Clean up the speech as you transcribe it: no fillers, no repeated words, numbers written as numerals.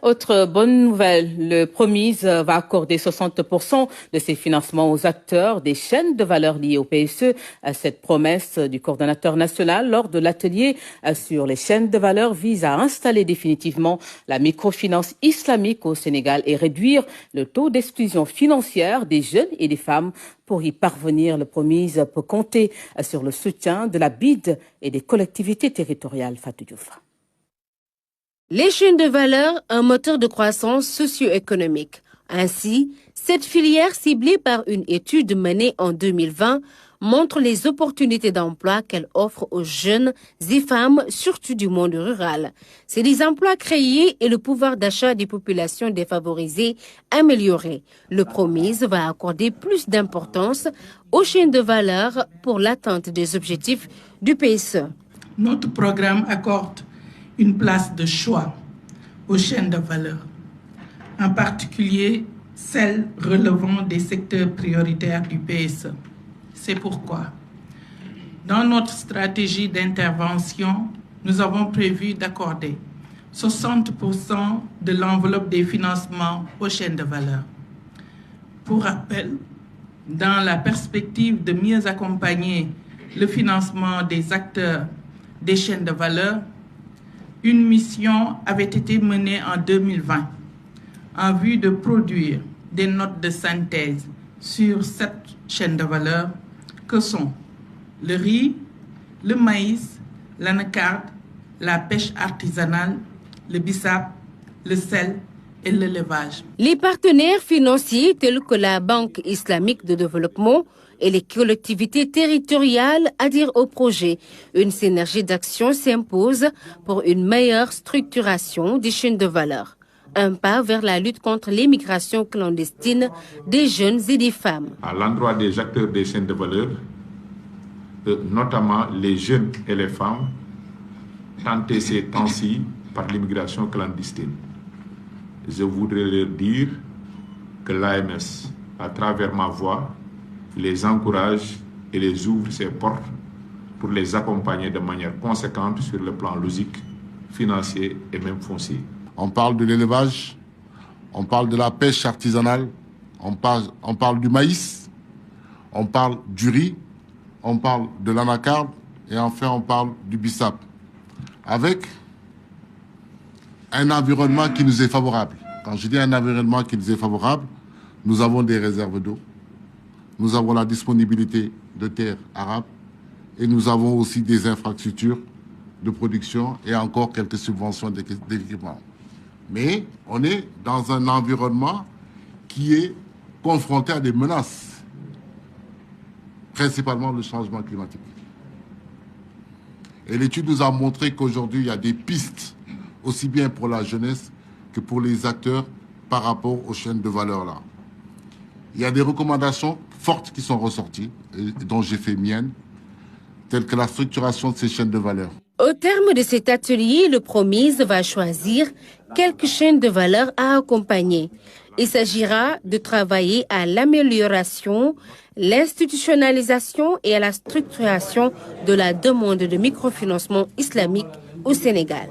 Autre bonne nouvelle, le Promise va accorder 60% de ses financements aux acteurs des chaînes de valeur liées au PSE. Cette promesse du coordonnateur national lors de l'atelier sur les chaînes de valeur vise à installer définitivement la microfinance islamique au Sénégal et réduire le taux d'exclusion financière des jeunes et des femmes. Pour y parvenir, le Promise peut compter sur le soutien de la BID et des collectivités territoriales. Fatou Diouf. Les chaînes de valeur, un moteur de croissance socio-économique. Ainsi, cette filière ciblée par une étude menée en 2020 montre les opportunités d'emploi qu'elle offre aux jeunes et femmes, surtout du monde rural. C'est les emplois créés et le pouvoir d'achat des populations défavorisées amélioré. Le Promise va accorder plus d'importance aux chaînes de valeur pour l'atteinte des objectifs du PSE. Notre programme accorde une place de choix aux chaînes de valeur, en particulier celles relevant des secteurs prioritaires du PSE. C'est pourquoi, dans notre stratégie d'intervention, nous avons prévu d'accorder 60% de l'enveloppe des financements aux chaînes de valeur. Pour rappel, dans la perspective de mieux accompagner le financement des acteurs des chaînes de valeur, une mission avait été menée en 2020 en vue de produire des notes de synthèse sur 7 chaînes de valeur que sont le riz, le maïs, l'anacarde, la pêche artisanale, le bissap, le sel et l'élevage. Les partenaires financiers tels que la Banque islamique de développement et les collectivités territoriales adhèrent au projet. Une synergie d'action s'impose pour une meilleure structuration des chaînes de valeur. Un pas vers la lutte contre l'immigration clandestine des jeunes et des femmes. À l'endroit des acteurs des chaînes de valeur, notamment les jeunes et les femmes, tentés ces temps-ci par l'immigration clandestine. Je voudrais leur dire que l'AMS, à travers ma voix, les encourage et les ouvre ses portes pour les accompagner de manière conséquente sur le plan logique, financier et même foncier. On parle de l'élevage, on parle de la pêche artisanale, on parle du maïs, on parle du riz, on parle de l'anacarde et enfin on parle du bissap. Avec un environnement qui nous est favorable. Quand je dis un environnement qui nous est favorable, nous avons des réserves d'eau, nous avons la disponibilité de terres arables et nous avons aussi des infrastructures de production et encore quelques subventions d'équipement. Mais on est dans un environnement qui est confronté à des menaces, principalement le changement climatique. Et l'étude nous a montré qu'aujourd'hui, il y a des pistes, aussi bien pour la jeunesse que pour les acteurs par rapport aux chaînes de valeur là. Il y a des recommandations fortes qui sont ressorties, et dont j'ai fait mienne, telles que la structuration de ces chaînes de valeur. Au terme de cet atelier, le Promise va choisir quelques chaînes de valeur à accompagner. Il s'agira de travailler à l'amélioration, l'institutionnalisation et à la structuration de la demande de microfinancement islamique au Sénégal.